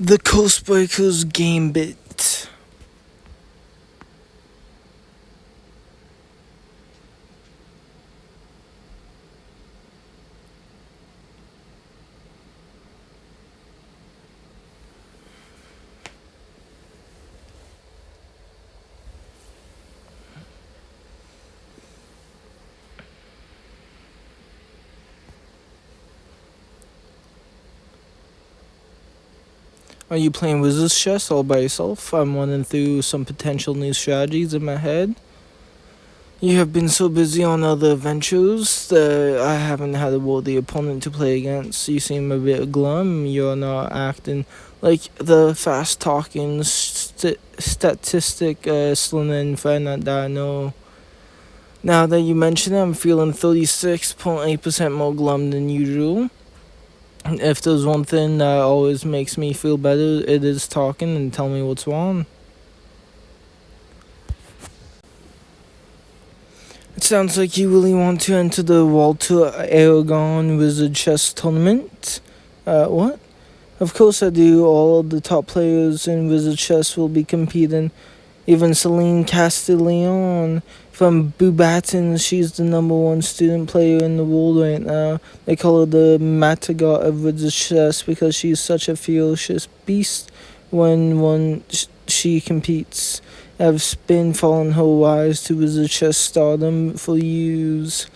The Coastbreakers Gambit. Are you playing Wizard's Chess all by yourself? I'm running through some potential new strategies in my head. You have been so busy on other adventures that I haven't had a worthy opponent to play against. You seem a bit glum. You're not acting like the fast-talking, statistic Slytherin friend that I know. Now that you mention it, I'm feeling 36.8% more glum than usual. If there's one thing that always makes me feel better, it is talking and tell me what's wrong. It sounds like you really want to enter the Walter Aragon Wizard Chess Tournament. What? Of course I do. All of the top players in Wizard Chess will be competing. Even Celine Castellion from Bubaton, she's the #1 student player in the world right now. They call her the Matagot of Wizard Chess because she's such a ferocious beast when she competes. I've been following her rise to Wizard Chess stardom for years.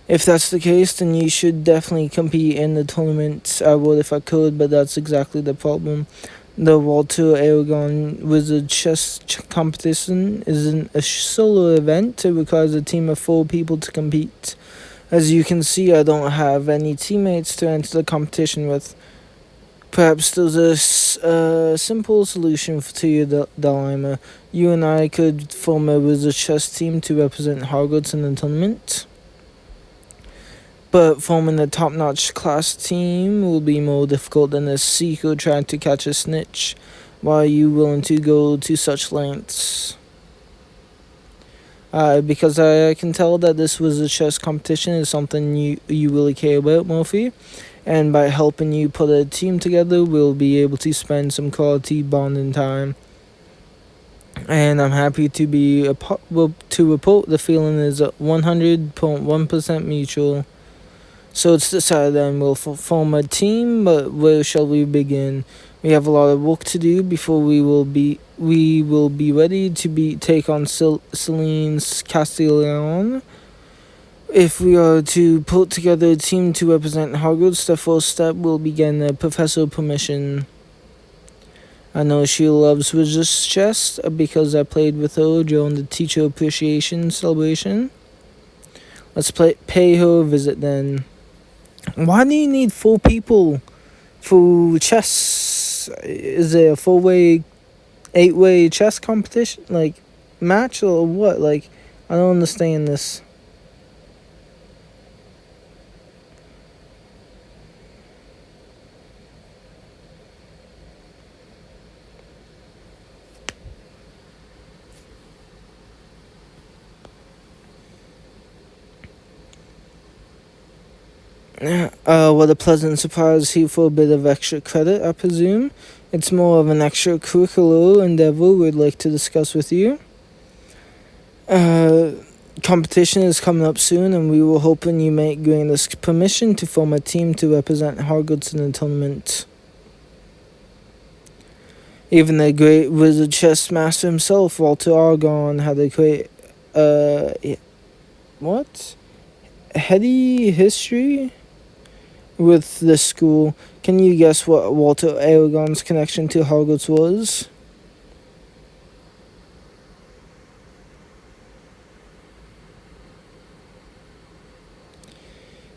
If that's the case, then you should definitely compete in the tournament. I would if I could, but that's exactly the problem. The Walter Aragon Wizard Chess competition isn't a solo event. It requires a team of 4 people to compete. As you can see, I don't have any teammates to enter the competition with. Perhaps there's a simple solution to your dilemma. You and I could form a Wizard Chess team to represent Hogwarts in the tournament. But forming a top-notch class team will be more difficult than a seeker trying to catch a snitch. Why are you willing to go to such lengths? Because I can tell that this Wizard Chess competition is something you really care about, Murphy. And by helping you put a team together, we'll be able to spend some quality bonding time. And I'm happy to report the feeling is 100.1% mutual. So it's decided then we'll form a team, but where shall we begin? We have a lot of work to do before we will be ready to take on Celine's Castellion. If we are to put together a team to represent Hogwarts, the first step will be getting a professor permission. I know she loves Wizard's Chess because I played with her during the teacher appreciation celebration. Let's pay her a visit then. Why do you need 4 people for chess? Is it a 4-way, 8-way chess competition? Like, match or what? Like, I don't understand this. What a pleasant surprise here for a bit of extra credit, I presume. It's more of an extracurricular endeavor we'd like to discuss with you. Competition is coming up soon, and we were hoping you might grant us permission to form a team to represent Hogwarts in the tournament. Even the great wizard chess master himself, Walter Argon, had a great, heady history with the school. Can you guess what Walter Aragon's connection to Hogwarts was?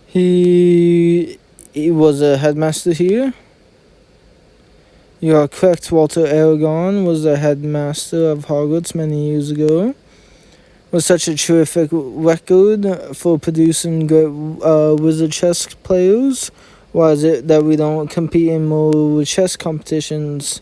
He was a headmaster here. You are correct. Walter Aragon was the headmaster of Hogwarts many years ago. With such a terrific record for producing great wizard chess players, why is it that we don't compete in more chess competitions?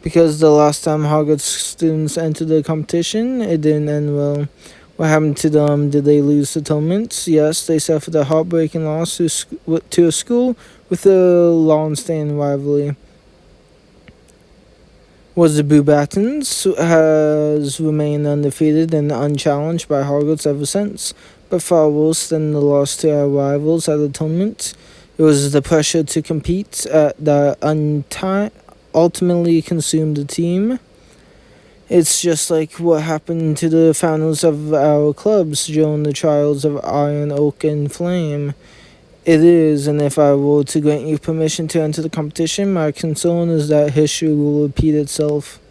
Because the last time Hogwarts students entered the competition, it didn't end well. What happened to them? Did they lose the tournaments? Yes, they suffered a heartbreaking loss to a school with a long-standing rivalry. Was the Blue Battens has remained undefeated and unchallenged by Hogwarts ever since, but far worse than the loss to our rivals at the tournament. It was the pressure to compete that ultimately consumed the team. It's just like what happened to the founders of our clubs during the trials of Iron, Oak, and Flame. It is, and if I were to grant you permission to enter the competition, my concern is that history will repeat itself.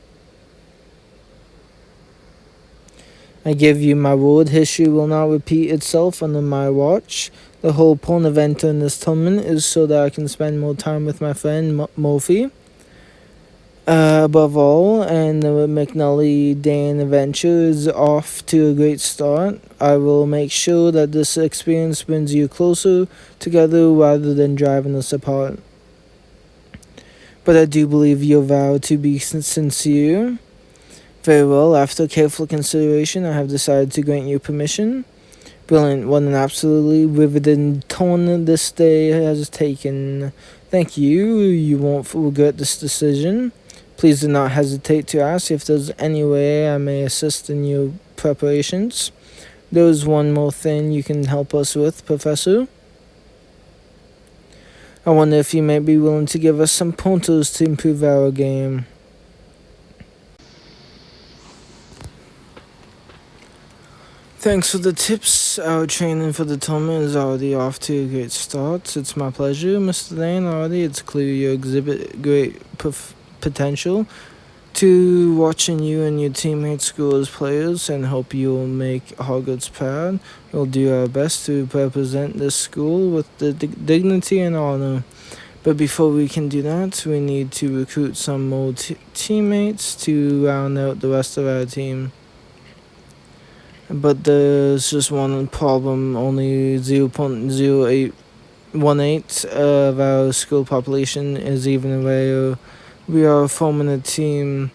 I give you my word, history will not repeat itself under my watch. The whole point of entering this tournament is so that I can spend more time with my friend Murphy. Above all, and the McNully Dane adventure is off to a great start. I will make sure that this experience brings you closer together rather than driving us apart. But I do believe your vow to be sincere. Very well, after careful consideration, I have decided to grant you permission. Brilliant, what an absolutely riveting turn this day has taken. Thank you, you won't regret this decision. Please do not hesitate to ask if there's any way I may assist in your preparations. There's one more thing you can help us with, Professor. I wonder if you may be willing to give us some pointers to improve our game. Thanks for the tips. Our training for the tournament is already off to a great start. It's my pleasure, Mr. Lane. Already, it's clear you exhibit great potential. To watching you and your teammates grow as players and hope you'll make Hogwarts proud. We'll do our best to represent this school with the dignity and honor. But before we can do that, we need to recruit some more teammates to round out the rest of our team. But there's just one problem, only 0.0818 of our school population is even aware we are forming a team.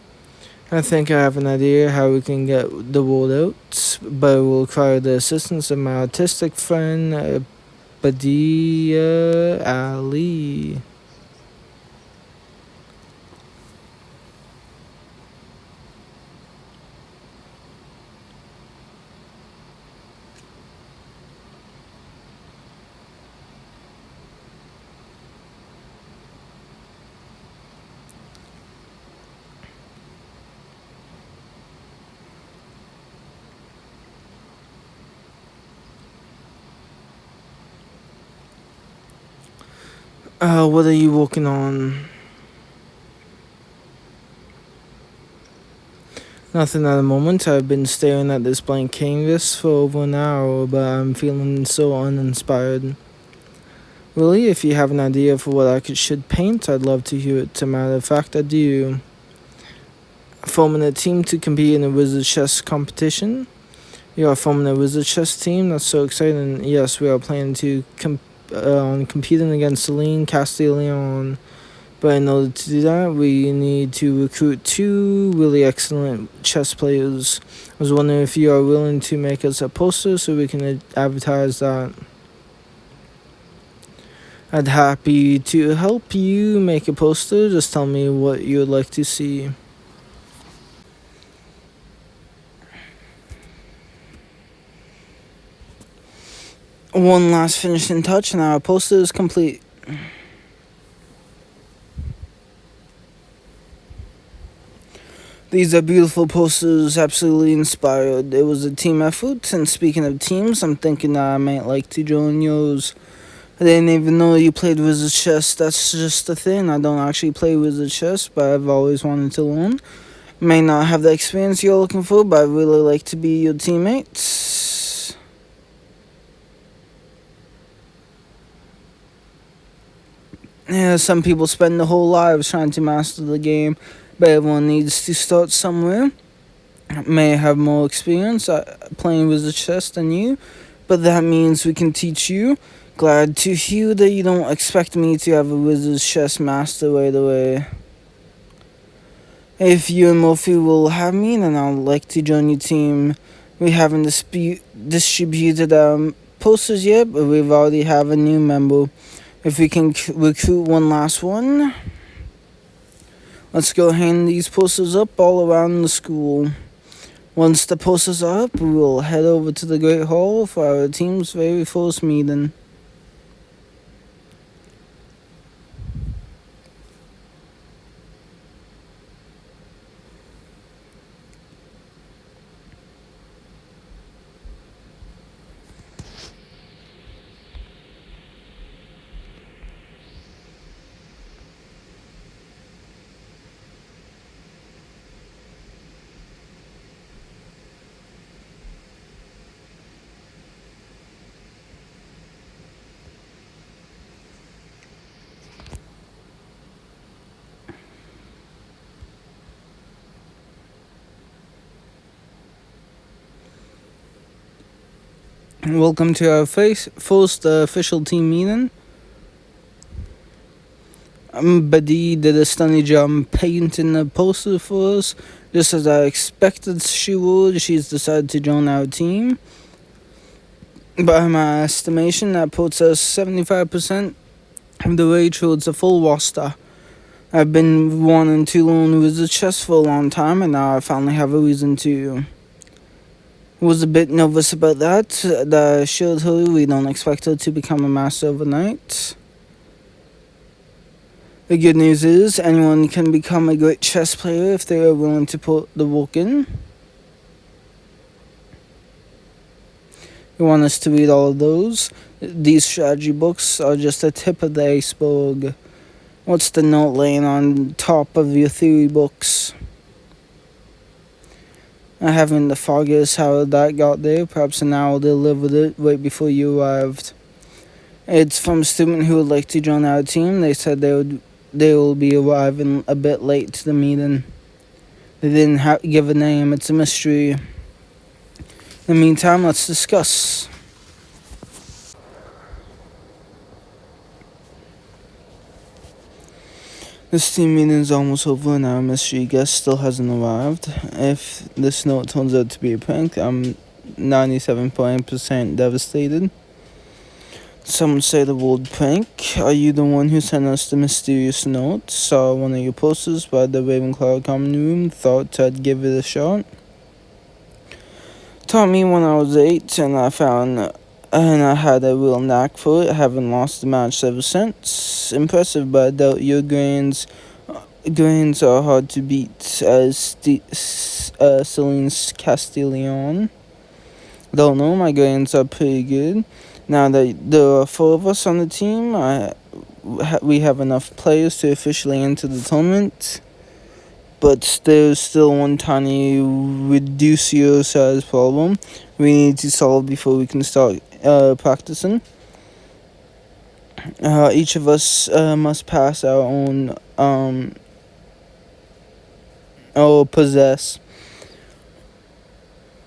I think I have an idea how we can get the word out, but it will require the assistance of my autistic friend, Badia Ali. What are you working on? Nothing at the moment. I've been staring at this blank canvas for over an hour, but I'm feeling so uninspired. Really, if you have an idea for what should paint, I'd love to hear it. As a matter of fact, I do. Forming a team to compete in a wizard chess competition. You are forming a wizard chess team. That's so exciting. Yes, we are planning to competing against Celine Castillon. But in order to do that, we need to recruit 2 really excellent chess players. I was wondering if you are willing to make us a poster so we can advertise that. I'd happy to help you make a poster. Just tell me what you would like to see. One last finishing touch and our poster is complete. These are beautiful posters, absolutely inspired. It was a team effort, and speaking of teams, I'm thinking that I might like to join yours. I didn't even know you played wizard chess. That's just the thing. I don't actually play wizard chess, but I've always wanted to learn. May not have the experience you're looking for, but I'd really like to be your teammate. Yeah, some people spend their whole lives trying to master the game, but everyone needs to start somewhere. May have more experience playing wizard chess than you, but that means we can teach you. Glad to hear that you don't expect me to have a wizard chess master right away. If you and Murphy will have me, then I'd like to join your team. We haven't distributed posters yet, but we've already have a new member. If we can recruit one last one, Let's go hang these posters up all around the school. Once the posters are up, we will head over to the Great Hall for our team's very first meeting. Welcome to our first official team meeting. Badi did a stunning job painting the poster for us. Just as I expected she would, she's decided to join our team. By my estimation, that puts us 75% of the way towards a full roster. I've been wanting to learn Wizard Chess for a long time, and now I finally have a reason to. Was a bit nervous about that. I assured her we don't expect her to become a master overnight. The good news is anyone can become a great chess player if they are willing to put the work in. You want us to read all of those? These strategy books are just the tip of the iceberg. What's the note laying on top of your theory books? I haven't the foggiest how that got there. Perhaps an owl delivered it right before you arrived. It's from a student who would like to join our team. They said they will be arriving a bit late to the meeting. They didn't give a name. It's a mystery. In the meantime, let's discuss. This team meeting is almost over and our mystery guest still hasn't arrived. If this note turns out to be a prank, I'm 97.8% devastated. Some say the word prank. Are you the one who sent us the mysterious note? Saw one of your posters by the Ravenclaw common room, thought I'd give it a shot. Taught me when I was 8 and I had a real knack for it. I haven't lost a match ever since. Impressive, but I doubt your grains are hard to beat as Celine's Castellion. Don't know, my grains are pretty good. Now that there are 4 of us on the team, we have enough players to officially enter the tournament. But there's still one tiny reducio size problem we need to solve before we can start practicing. Each of us must pass our own or possess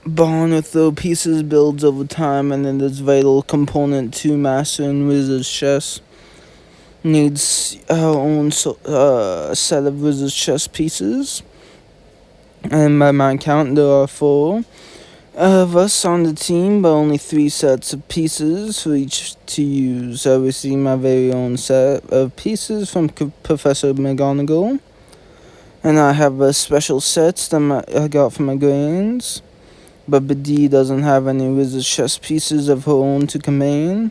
bond with the pieces builds over time, and it is vital component to mastering Wizard's chess. Needs our own set of Wizard's chess pieces, and by my count there are 4 of us on the team, but only 3 sets of pieces for each to use. I received my very own set of pieces from Professor McGonagall, and I have a special set that I got from my grands. But Badi doesn't have any Wizard's chess pieces of her own to command.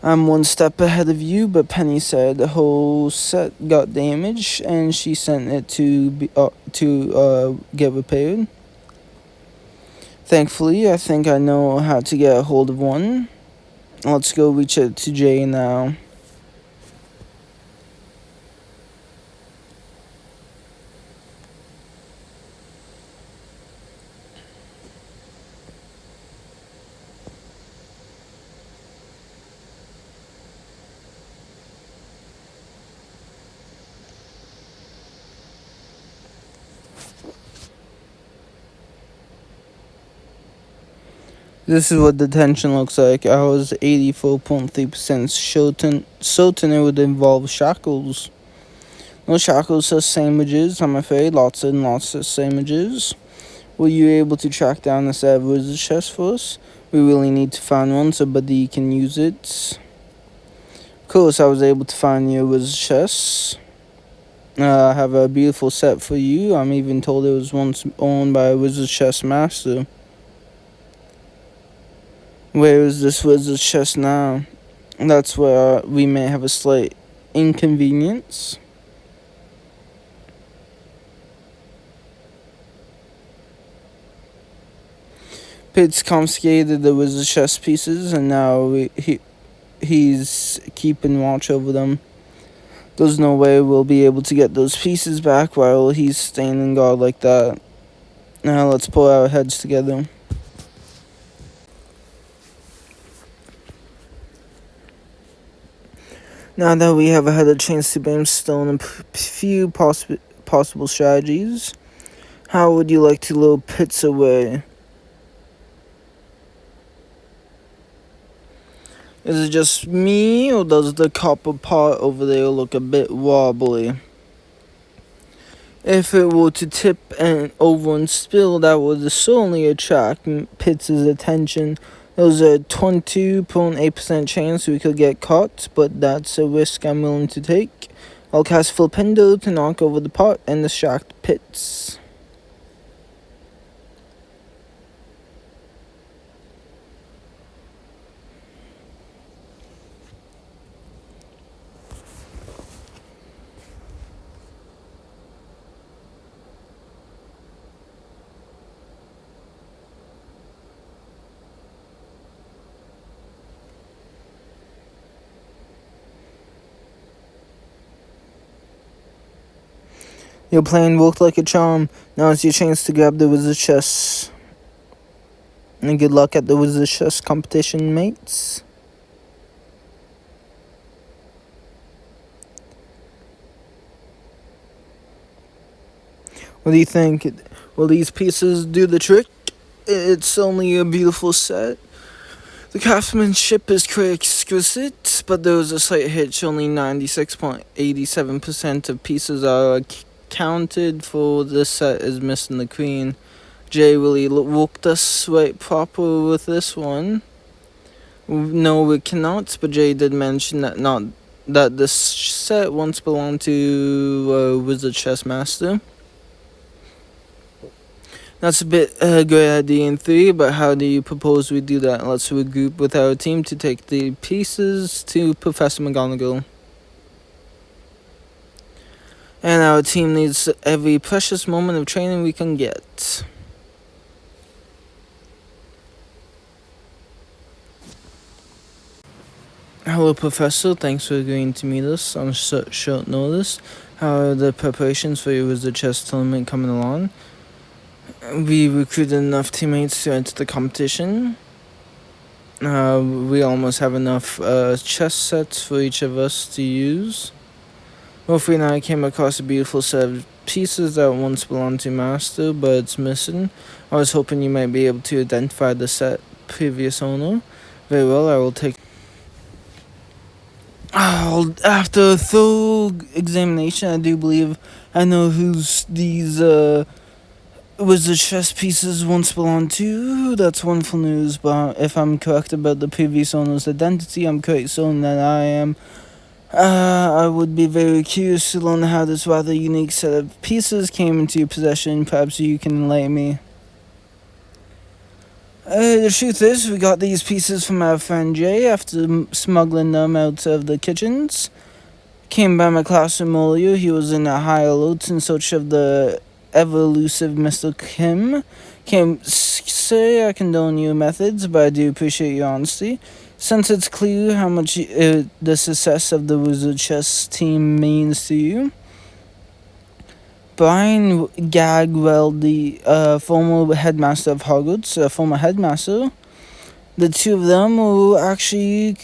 I'm 1 step ahead of you, but Penny said the whole set got damaged, and she sent it to get repaired. Thankfully, I think I know how to get a hold of one. Let's go reach out to Jay now. This is what the tension looks like. I was 84.3% certain it would involve shackles. No shackles, just sandwiches, I'm afraid. Lots and lots of sandwiches. Were you able to track down a set of Wizard chess for us? We really need to find one so Buddy can use it. Of course, I was able to find your Wizard chess. I have a beautiful set for you. I'm even told it was once owned by a Wizard Chess Master. Where is this Wizard Chess now? That's where we may have a slight inconvenience. Pitts confiscated the Wizard Chess pieces, and now he's keeping watch over them. There's no way we'll be able to get those pieces back while he's staying in guard like that. Now let's pull our heads together. Now that we have had a chance to brainstorm a few possible strategies, how would you like to lure Pitts away? Is it just me, or does the copper pot over there look a bit wobbly? If it were to tip and over and spill, that would certainly attract Pitts' attention. There's a 22.8% chance we could get caught, but that's a risk I'm willing to take. I'll cast Flipendo to knock over the pot and distract Pitts. Your plan worked like a charm. Now it's your chance to grab the Wizard Chess. And good luck at the Wizard Chess competition, mates. What do you think? Will these pieces do the trick? It's only a beautiful set. The craftsmanship is quite exquisite, but there was a slight hitch. Only 96.87% of pieces are counted for. This set is missing the queen. Jay really walked us right proper with this one. No, we cannot, but Jay did mention that this set once belonged to Wizard Chess Master. That's a bit great idea in theory, but how do you propose we do that? Let's regroup with our team to take the pieces to Professor McGonagall. And our team needs every precious moment of training we can get. Hello, Professor. Thanks for agreeing to meet us on short notice. How are the preparations for your Wizard Chess tournament coming along? We recruited enough teammates to enter the competition. We almost have enough chess sets for each of us to use. Wolfie and I came across a beautiful set of pieces that once belonged to Master, but it's missing. I was hoping you might be able to identify the set previous owner. Very well, I will take... After a thorough examination, I do believe I know who's these Wizard Chess pieces once belonged to. That's wonderful news, but if I'm correct about the previous owner's identity, I'm quite certain that I am. I would be very curious to learn how this rather unique set of pieces came into your possession. Perhaps you can enlighten me. The truth is, we got these pieces from our friend Jay after smuggling them out of the kitchens. Came by my classroom earlier. He was in a high alert in search of the ever-elusive Mr. Kim. Can't say I condone your methods, but I do appreciate your honesty. Since it's clear how much the success of the Wizard Chess team means to you. Brian Gagwell, the former headmaster of Hogwarts, the two of them will actually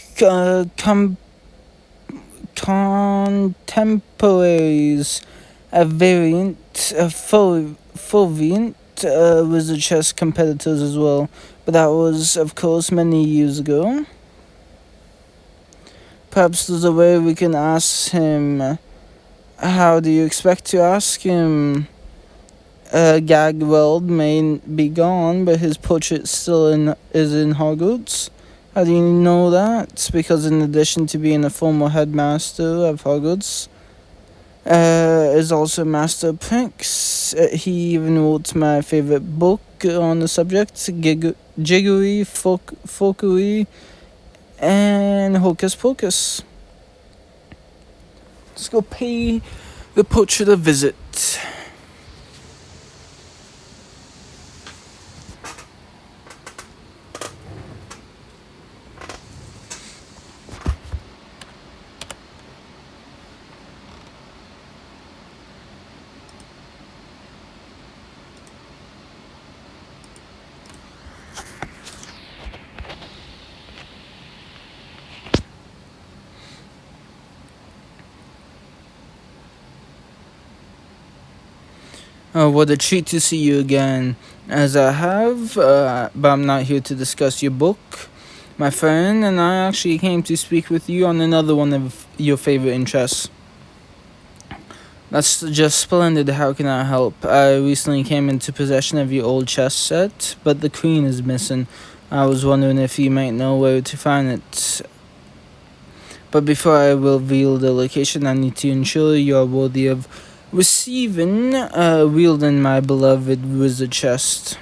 contemporaries, a fervent Wizard Chess competitors as well. But that was, of course, many years ago. Perhaps there's a way we can ask him. How do you expect to ask him? Gagweld may be gone, but his portrait still is in Hogwarts. How do you know that? Because in addition to being a former headmaster of Hogwarts, is also Master of Pranks. He even wrote my favorite book on the subject, Jiggery, Folkery, and Hocus Pocus. Let's go pay the poacher a visit. What a treat to see you again, as I have, but I'm not here to discuss your book, my friend, and I actually came to speak with you on another one of your favorite interests. That's just splendid, how can I help? I recently came into possession of your old chess set, but the queen is missing. I was wondering if you might know where to find it. But before I reveal the location, I need to ensure you are worthy of wielding my beloved wizard chest.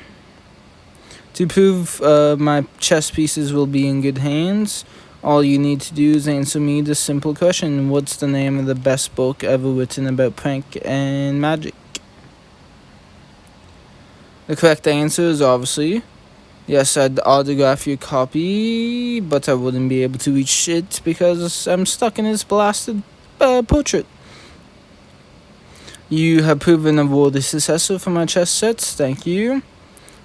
To prove my chess pieces will be in good hands, all you need to do is answer me this simple question: what's the name of the best book ever written about prank and magic? The correct answer is obviously yes, I'd autograph your copy, but I wouldn't be able to reach it because I'm stuck in this blasted portrait. You have proven a worthy successor for my chess sets, thank you.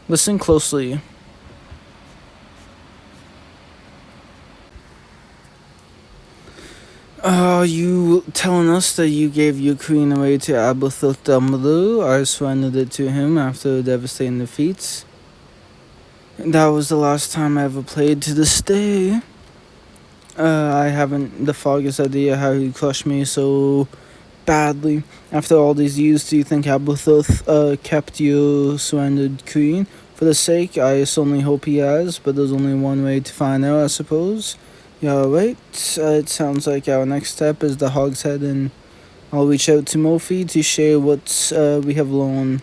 Listen closely. Are you telling us that you gave your queen away to Aberthuth Dumbledore? I surrendered it to him after a devastating defeat. That was the last time I ever played to this day. I haven't the foggiest idea how he crushed me so badly. After all these years, do you think Aberthuth kept your surrendered queen? For the sake, I certainly hope he has, but there's only one way to find out, I suppose. Yeah, right. It sounds like our next step is the Hogshead, and I'll reach out to Mophie to share what we have learned.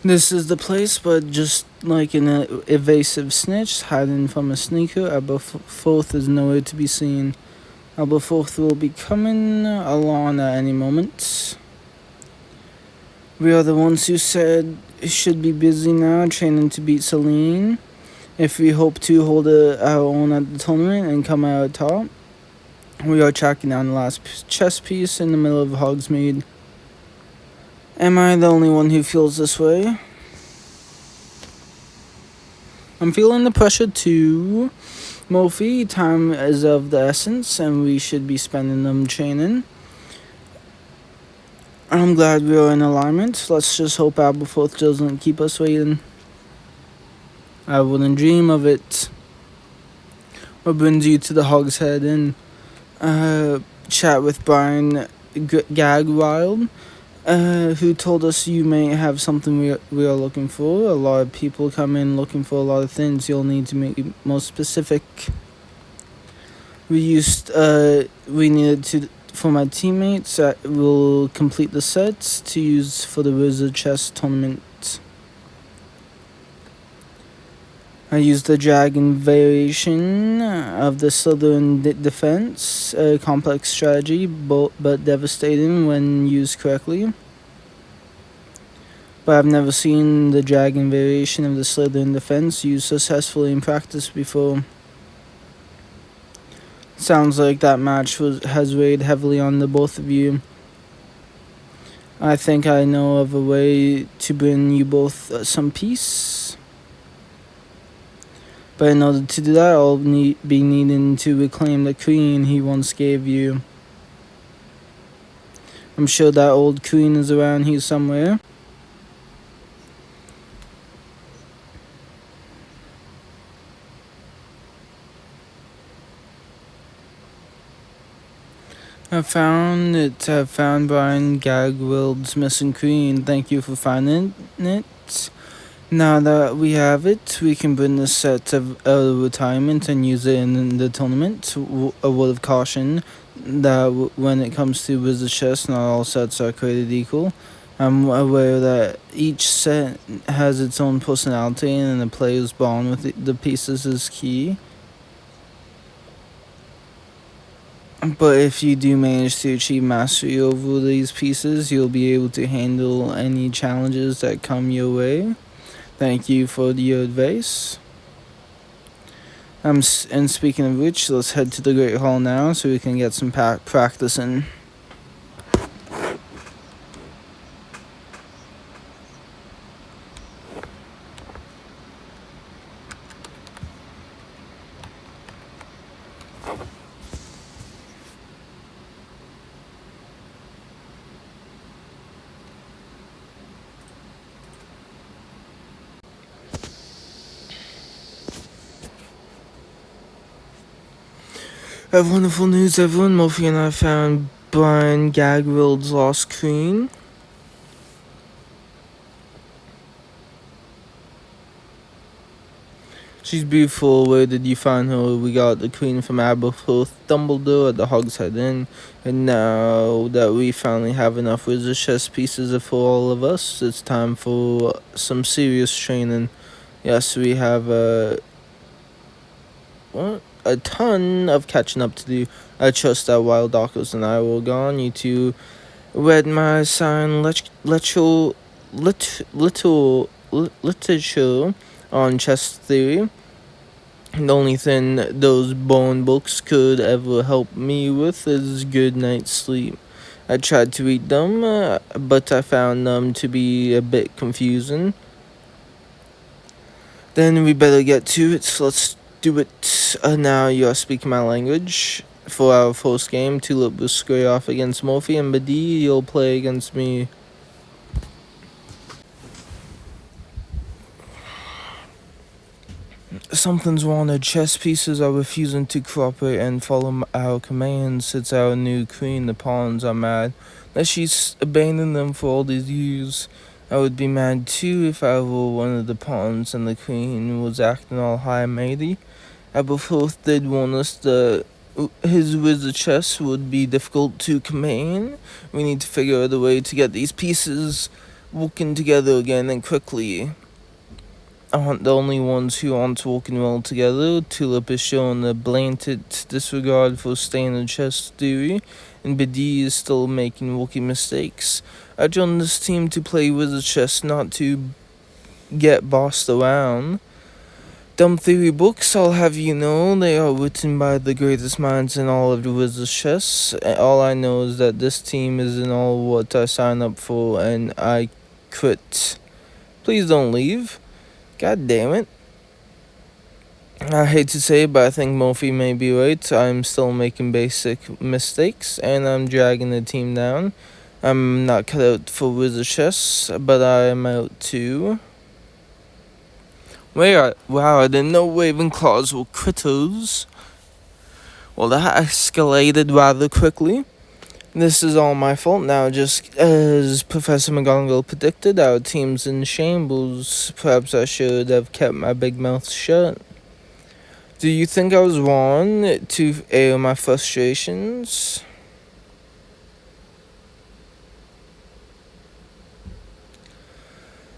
This is the place, but just like an evasive snitch hiding from a sneaker, Aberforth is nowhere to be seen. Aberforth will be coming along at any moment. We are the ones who said it should be busy now, training to beat Celine. If we hope to hold our own at the tournament and come out top, we are tracking down the last chess piece in the middle of Hogsmeade. Am I the only one who feels this way? I'm feeling the pressure too. Mophie, time is of the essence, and we should be spending them training. I'm glad we are in alignment. Let's just hope Aberforth doesn't keep us waiting. I wouldn't dream of it. What brings you to the Hogshead and chat with Brian Gagwild? Who told us you may have something we are looking for. A lot of people come in looking for a lot of things. You'll need to make it more specific. We needed to for my teammates that will complete the sets to use for the Wizard Chess tournament. I used the dragon variation of the Slytherin defense, a complex strategy, but devastating when used correctly. But I've never seen the dragon variation of the Slytherin defense used successfully in practice before. Sounds like that match has weighed heavily on the both of you. I think I know of a way to bring you both some peace. But in order to do that, I'll be needing to reclaim the queen he once gave you. I'm sure that old queen is around here somewhere. I found it. I found Brian Gagwild's missing queen. Thank you for finding it. Now that we have it, we can bring this set of retirement and use it in the tournament. A word of caution that when it comes to wizard chess, not all sets are created equal. I'm aware that each set has its own personality, and the player's bond with the pieces is key. But if you do manage to achieve mastery over these pieces, you'll be able to handle any challenges that come your way. Thank you for your advice. And speaking of which, let's head to the Great Hall now so we can get some practice in. I have wonderful news, everyone. Murphy and I found Brian Gagwild's lost queen. She's beautiful. Where did you find her? We got the queen from Aberforth Dumbledore at the Hogshead Inn. And now that we finally have enough wizard chess pieces for all of us, it's time for some serious training. Yes, we have a ton of catching up to do. I trust that while Darkos and I were gone, you two read my sign literature on chess theory. The only thing those bone books could ever help me with is good night's sleep. I tried to read them, but I found them to be a bit confusing. Then we better get to it. So let's do it. Now you're speaking my language. For our first game, Tulip will square off against Murphy, and Badi, you'll play against me. Something's wrong. The chess pieces are refusing to cooperate and follow our commands. It's our new queen. The pawns are mad that she's abandoned them for all these years. I would be mad too if I were one of the pawns and the queen was acting all high and mighty. Aberforth did warn us that his wizard chess would be difficult to command. We need to figure out a way to get these pieces working together again and quickly. Aren't the only ones who aren't working well together. Tulip is showing a blatant disregard for standard chess theory, and Badi is still making rookie mistakes. I joined this team to play wizard chess, not to get bossed around. Dumb theory books, I'll have you know, they are written by the greatest minds in all of the wizard chess. All I know is that this team isn't all what I signed up for, and I quit. Please don't leave. God damn it. I hate to say it, but I think Murphy may be right. I'm still making basic mistakes, and I'm dragging the team down. I'm not cut out for wizard chess, but I am out too. Wow, I didn't know Ravenclaws were critters. Well, that escalated rather quickly. This is all my fault now, just as Professor McGonagall predicted, our team's in shambles. Perhaps I should have kept my big mouth shut. Do you think I was wrong to air my frustrations?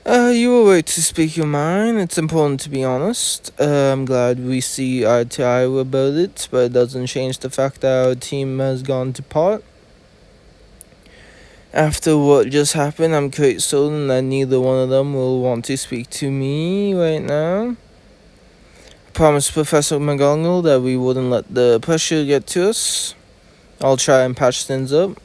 You were right to speak your mind. It's important to be honest. I'm glad we see eye to eye about it, but it doesn't change the fact that our team has gone to pot. After what just happened, I'm quite certain that neither one of them will want to speak to me right now. I promised Professor McGonagall that we wouldn't let the pressure get to us. I'll try and patch things up.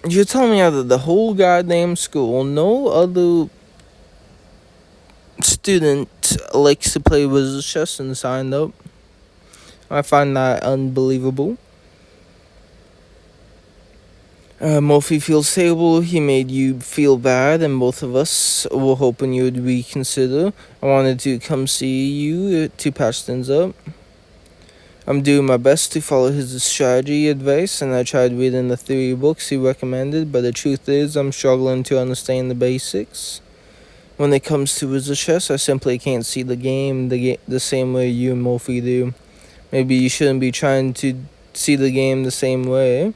You're telling me out of the whole goddamn school, no other student likes to play wizard chess and signed up? I find that unbelievable. Mofi feels stable. He made you feel bad, and both of us were hoping you would reconsider. I wanted to come see you to patch things up. I'm doing my best to follow his strategy advice, and I tried reading the 3 books he recommended, but the truth is, I'm struggling to understand the basics. When it comes to wizard chess, I simply can't see the game the same way you and Mofi do. Maybe you shouldn't be trying to see the game the same way.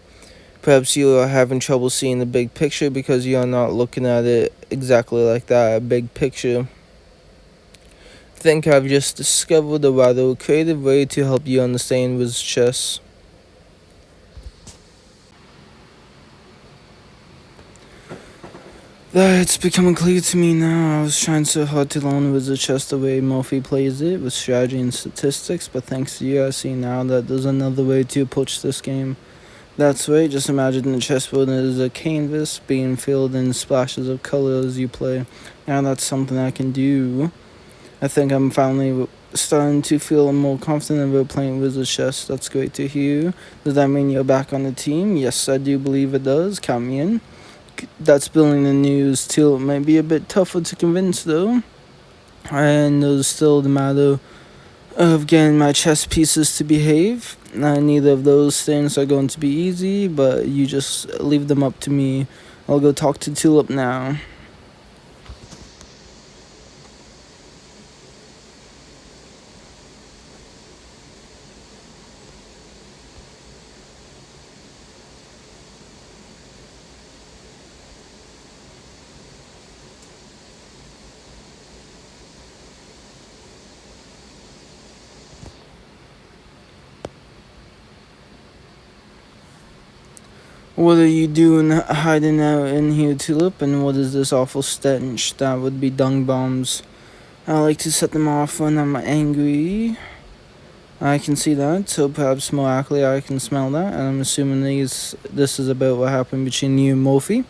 Perhaps you are having trouble seeing the big picture because you are not looking at it exactly like that, a big picture. I think I've just discovered a rather creative way to help you understand wizard chess. It's becoming clear to me now. I was trying so hard to learn wizard chess the way Murphy plays it, with strategy and statistics, but thanks to you, I see now that there's another way to approach this game. That's right, just imagine the chessboard as a canvas being filled in splashes of color as you play. Now that's something I can do. I think I'm finally starting to feel more confident about playing wizard chess. That's great to hear. Does that mean you're back on the team? Yes, I do believe it does. Count me in. That's building the news too. It might be a bit tougher to convince though. And there's still the matter of getting my chess pieces to behave. Neither of those things are going to be easy, but you just leave them up to me. I'll go talk to Tulip now. What are you doing hiding out in here, Tulip? And what is this awful stench? That would be dung bombs. I like to set them off when I'm angry. I can see that, so perhaps more accurately I can smell that, and I'm assuming this is about what happened between you and Murphy.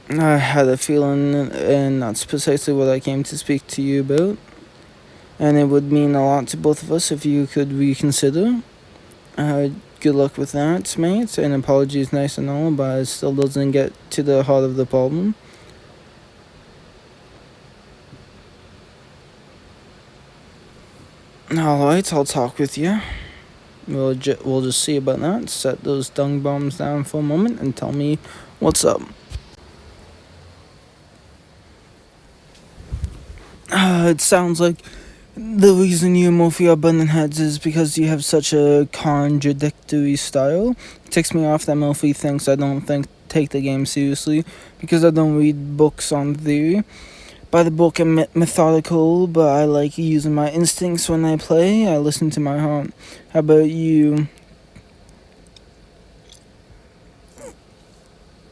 I had a feeling, and that's precisely what I came to speak to you about. And it would mean a lot to both of us if you could reconsider. Good luck with that, mate, and apologies nice and all, but it still doesn't get to the heart of the problem. Alright, I'll talk with you. We'll just see about that. Set those dung bombs down for a moment and tell me what's up. It sounds like the reason you and Murphy are butting heads is because you have such a contradictory style. It ticks me off that Murphy thinks I don't take the game seriously because I don't read books on theory. By the book, I'm methodical, but I like using my instincts when I play. I listen to my heart. How about you?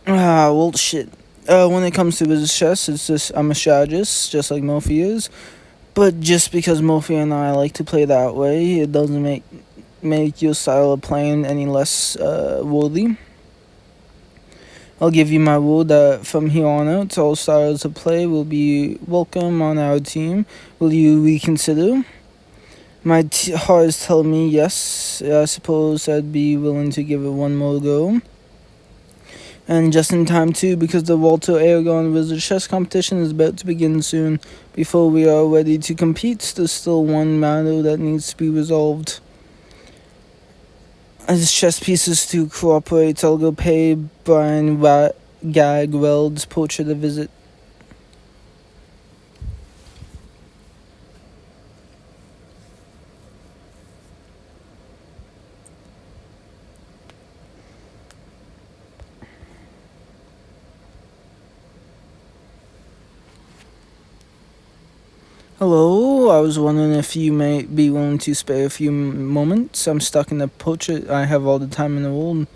Well, shit. When it comes to business chess, it's just I'm a strategist, just like Murphy is. But just because Murphy and I like to play that way, it doesn't make your style of playing any less worthy. I'll give you my word that from here on out, all styles of play will be welcome on our team. Will you reconsider? My heart is telling me yes. I suppose I'd be willing to give it one more go. And just in time too, because the Walter Aragon Wizard Chess competition is about to begin soon. Before we are ready to compete, there's still one matter that needs to be resolved. As chess pieces to cooperate, I'll go pay Brian Gagweld's portrait a visit. Hello, I was wondering if you may be willing to spare a few moments. I'm stuck in a portrait. I have all the time in the world.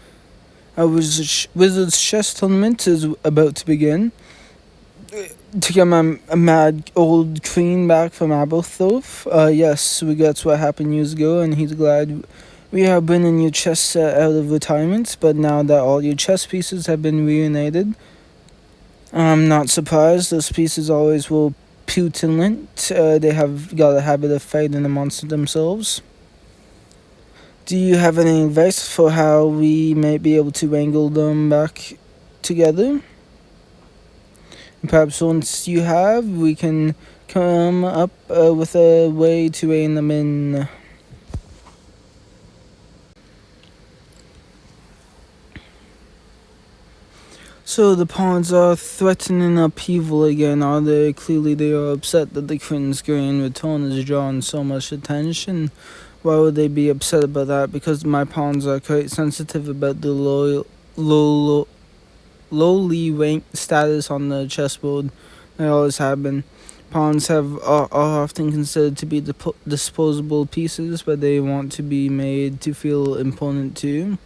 A Wizard's Chess tournament is about to begin. To get my mad old queen back from Aberthof. Yes, regrets what happened years ago, and he's glad We are bringing your chess set out of retirement, but now that all your chess pieces have been reunited, I'm not surprised. Those pieces always will putillant. They have got a habit of fighting amongst themselves. Do you have any advice for how we might be able to wrangle them back together? Perhaps once you have, we can come up with a way to rein them in. So the pawns are threatening upheaval again, are they? Clearly they are upset that the Queen's Green return has drawn so much attention. Why would they be upset about that? Because my pawns are quite sensitive about the lowly ranked status on the chessboard. They always have been. Pawns are often considered to be disposable pieces, but they want to be made to feel important too.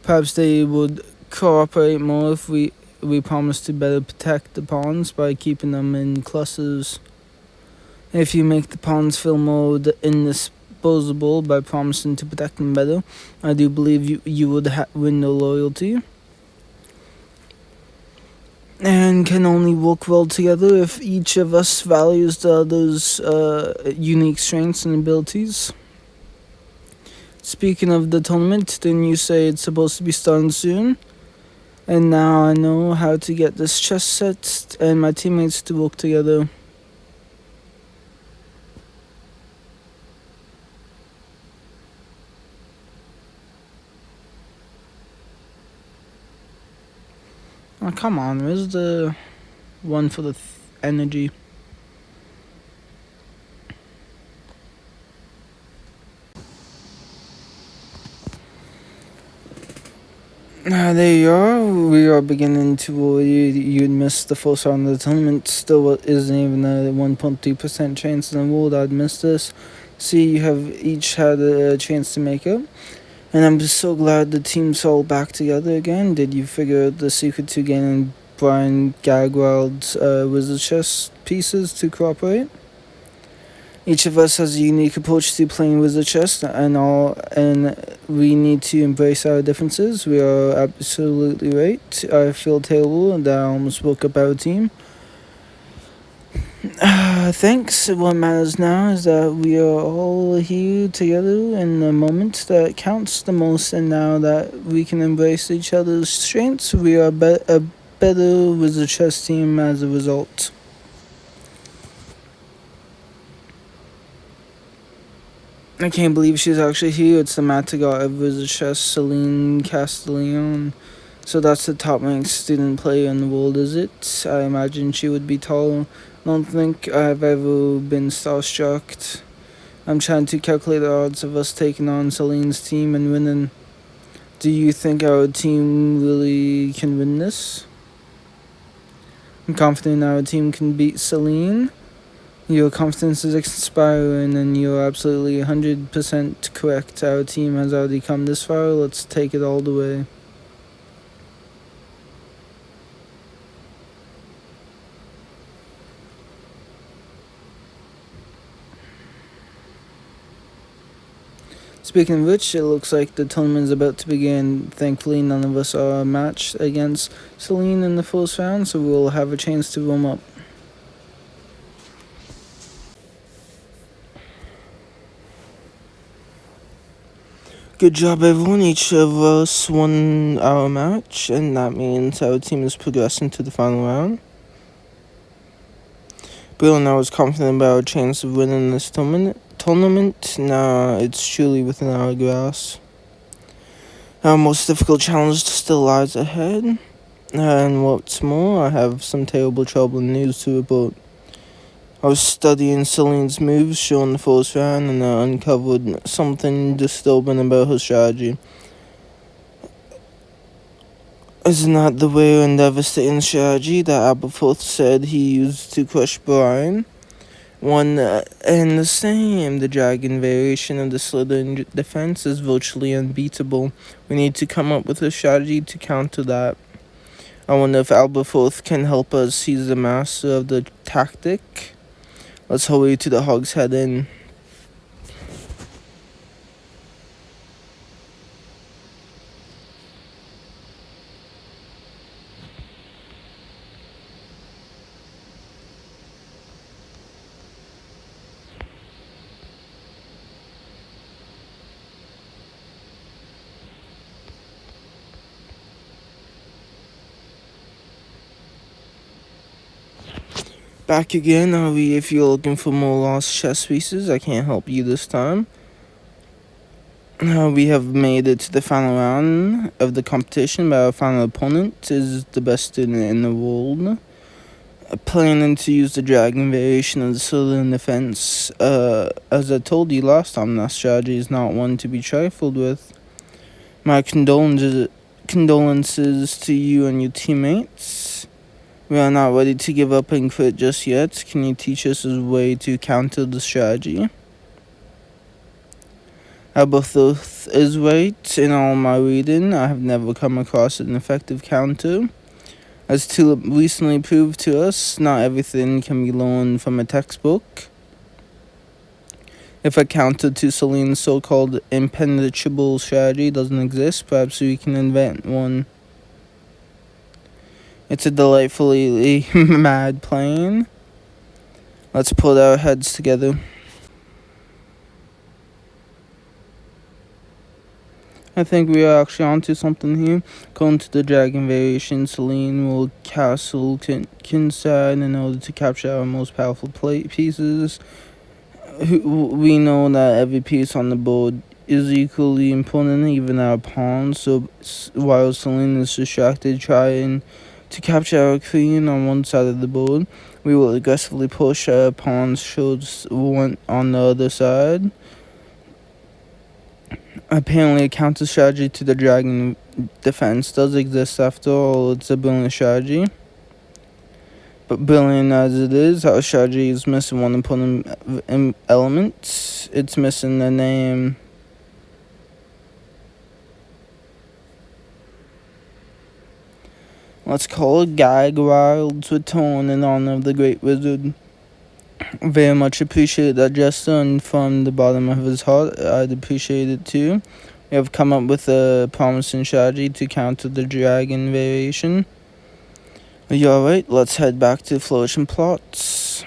Perhaps they would cooperate more if we promise to better protect the pawns by keeping them in clusters. If you make the pawns feel more indisposable by promising to protect them better, I do believe you would win their loyalty. And can only work well together if each of us values the other's unique strengths and abilities. Speaking of the tournament, didn't you say it's supposed to be starting soon? And now I know how to get this chess set and my teammates to work together. Oh, come on, where's the one for the energy? There you are. We are beginning to worry you'd miss the first round of the tournament. Still isn't even a 1.3% chance in the world I'd miss this. See, you have each had a chance to make up. And I'm just so glad the team's all back together again. Did you figure out the secret to getting Brian Gagwald's wizard chess pieces to cooperate? Each of us has a unique approach to playing wizard chess, and we need to embrace our differences. We are absolutely right. I feel terrible that I almost woke up our team. Thanks. What matters now is that we are all here together in the moment that counts the most, and now that we can embrace each other's strengths, we are a better wizard chess team as a result. I can't believe she's actually here. It's the Matagot of Wizard Chess, Celine Castellion. So that's the top ranked student player in the world, is it? I imagine she would be tall. I don't think I've ever been starstruck. I'm trying to calculate the odds of us taking on Celine's team and winning. Do you think our team really can win this? I'm confident our team can beat Celine. Your confidence is inspiring, and you're absolutely 100% correct. Our team has already come this far. Let's take it all the way. Speaking of which, it looks like the tournament is about to begin. Thankfully, none of us are matched against Celine in the first round, so we'll have a chance to warm up. Good job, everyone. Each of us won our match, and that means our team is progressing to the final round. Bill and I was confident about our chance of winning this tournament. Now it's truly within our grasp. Our most difficult challenge still lies ahead. And what's more, I have some terrible troubling news to report. I was studying Celine's moves during the first round, and I uncovered something disturbing about her strategy. Isn't that the rare and devastating strategy that Aberforth said he used to crush Brian? One and the same. The dragon variation of the Slytherin defense is virtually unbeatable. We need to come up with a strategy to counter that. I wonder if Aberforth can help us. He's the master of the tactic. Let's hurry to the Hog's Head Inn. Back again, if you're looking for more lost chess pieces, I can't help you this time. We have made it to the final round of the competition, but our final opponent is the best student in the world. Planning to use the dragon variation of the southern defense. As I told you last time, that strategy is not one to be trifled with. My condolences to you and your teammates. We are not ready to give up and quit just yet. Can you teach us a way to counter the strategy? Aberthoth is right. In all my reading, I have never come across an effective counter. As Tulip recently proved to us, not everything can be learned from a textbook. If a counter to Celine's so-called impenetrable strategy doesn't exist, perhaps we can invent one. It's a delightfully mad plan. Let's put our heads together. I think we are actually onto something here. Going to the dragon variation, Celine will castle Kinside in order to capture our most powerful pieces. We know that every piece on the board is equally important, even our pawns. So while Celine is distracted trying to capture our queen on one side of the board, we will aggressively push our pawns shows one on the other side. Apparently, a counter strategy to the dragon defense does exist after all. It's a brilliant strategy. But brilliant as it is, our strategy is missing one important element. It's missing the name. Let's call it Gag Wild's Return in honor of the great wizard. Very much appreciate that gesture, and from the bottom of his heart, I'd appreciate it too. We have come up with a promising strategy to counter the dragon variation. Are you alright? Let's head back to Flourish and Plots.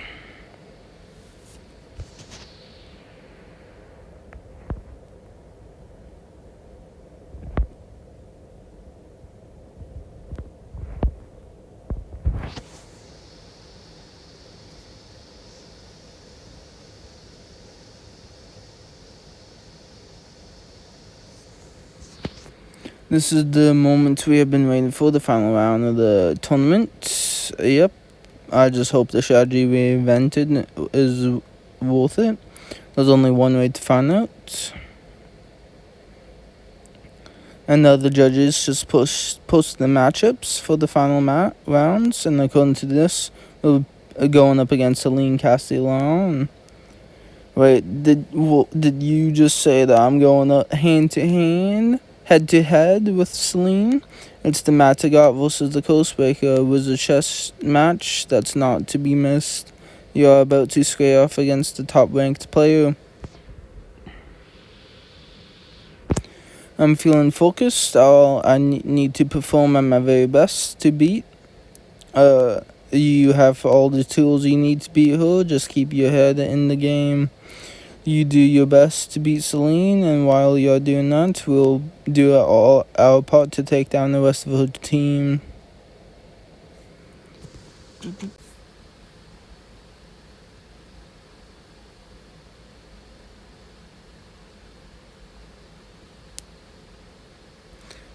This is the moment we have been waiting for, the final round of the tournament. Yep, I just hope the strategy we invented is worth it. There's only one way to find out. And the other judges just post the matchups for the final rounds. And according to this, we're going up against Celine Castellon. Wait, did you just say that I'm going up hand to hand? Head to head with Celine? It's the Matagot versus the Coastbreaker Wizard chess match that's not to be missed. You're about to square off against the top ranked player. I'm feeling focused. I need to perform at my very best to beat. You have all the tools you need to beat her. Just keep your head in the game. You do your best to beat Celine, and while you're doing that, we'll do all our part to take down the rest of her team.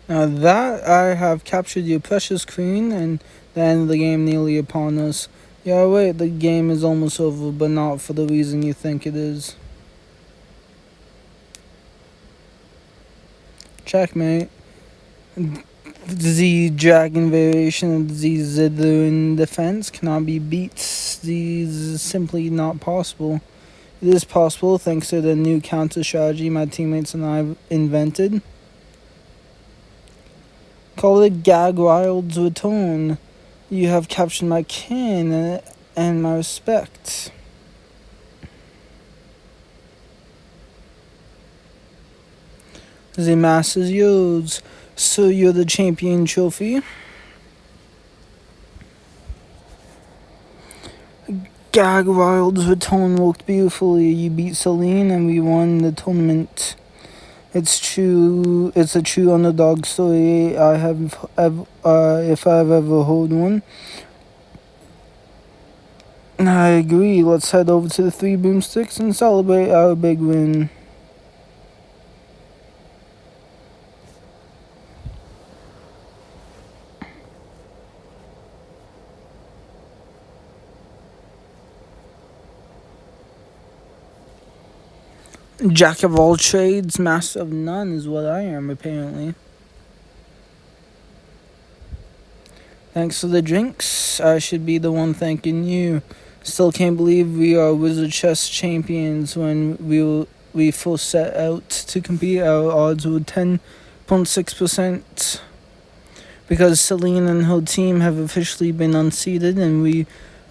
Now that I have captured your precious queen, and the end of the game nearly upon us. Yeah, wait, the game is almost over, but not for the reason you think it is. Checkmate. The dragon variation of the Zithrin defense cannot be beat. This is simply not possible. It is possible thanks to the new counter strategy my teammates and I invented. Call it Gag Wild's Return. You have captured my kin and my respect. The mass is yours, so you're the champion trophy. Gag Wild's Return worked beautifully. You beat Celine and we won the tournament. It's true. It's a true underdog story. If I've ever heard one. I agree. Let's head over to the Three Boomsticks and celebrate our big win. Jack of all trades, master of none is what I am, apparently. Thanks for the drinks. I should be the one thanking you. Still can't believe we are Wizard Chess champions when we first set out to compete. Our odds were 10.6%. Because Celine and her team have officially been unseated and we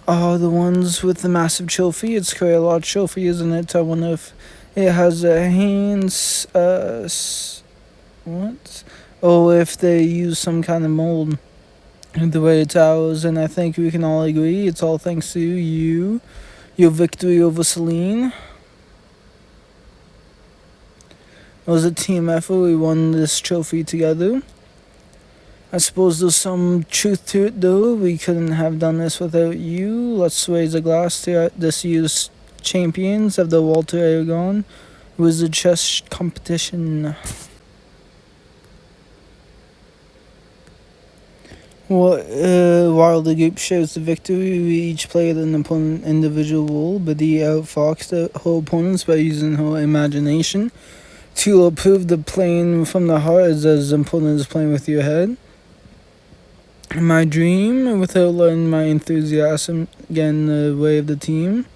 are the ones with the massive trophy. It's quite a large trophy, isn't it? I wonder if it has a hands, what? Or if they use some kind of mold the way it's ours, and I think we can all agree it's all thanks to you, your victory over Celine. It was a team effort. We won this trophy together. I suppose there's some truth to it, though. We couldn't have done this without you. Let's raise a glass to this year's champions of the Walter Aragon Wizard Chess Competition. While the group shares the victory, we each played an opponent individual role, but he outfoxed her opponents by using her imagination to prove the playing from the heart is as important as playing with your head. My dream, without letting my enthusiasm get in the way of the team.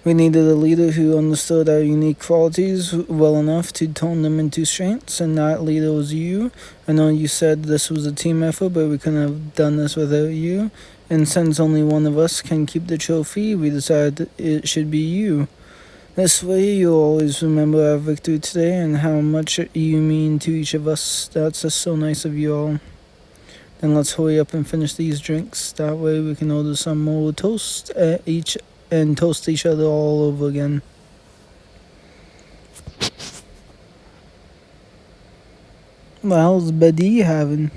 We needed a leader who understood our unique qualities well enough to turn them into strengths, and that leader was you. I know you said this was a team effort, but we couldn't have done this without you. And since only one of us can keep the trophy, we decided it should be you. This way, you'll always remember our victory today and how much you mean to each of us. That's just so nice of you all. Then let's hurry up and finish these drinks. That way we can order some more toast and toast each other all over again. Well, how's Buddy having?